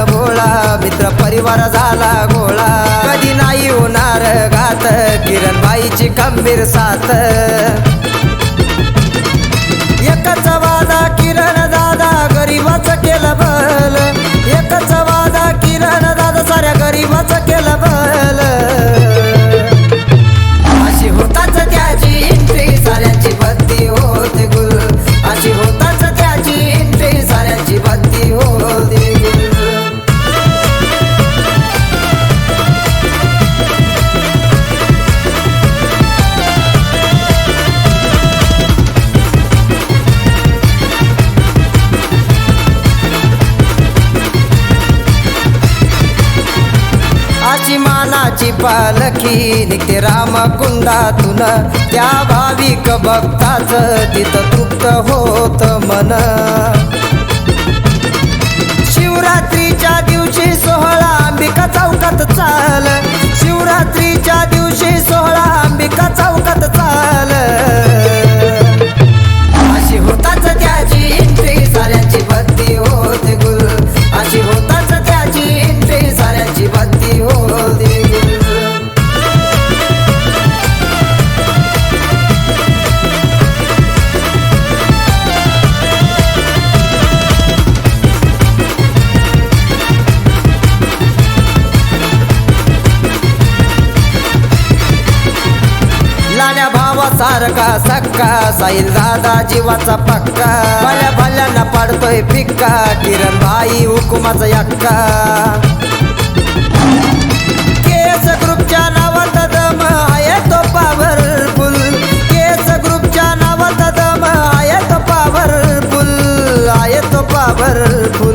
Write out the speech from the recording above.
भोळा, मित्र परिवार झाला गोळा, कधी नाही होणार घात, किरणबाईची खंबीर साथ. एकच वादा किरण दादा गरीबाचं केलं भल, एकच वादा किरण दादा साऱ्या गरीबाचं केलं भल. अशी होताच त्याची एंट्री, साऱ्यांची बत्ती होते गुल, अशी होताच त्याची एंट्री, साऱ्यांची बत्ती होते गुल. अशी मानाची पालखी निघते रामकुंडातून, त्या भाविक भक्ताच तिथं तृप्त होत मन. शिवरात्रीच्या दिवशी सोहळा अंबिका चौकात चाल, शिवरात्रीच्या दिवशी सोहळा अंबिका चौकात चाल. अशी होताच त्याची एंट्री, साऱ्यांची बत्ती होते गुल, अशी होताच त्याची एंट्री, साऱ्यांची बत्ती होते गुल. लाल्या भावासारखा सक्का, साईल दादा जीवाचा पक्का, भल्या भल्यांना पाडतोय फिक्का, किरणबाई हुकुमाचा यक्का. केस ग्रुपच्या नावात दम आहे तो पॉवरफुल, केस ग्रुपच्या नावात दम आहे तो पॉवरफुल, आहे तो पॉवरफुल.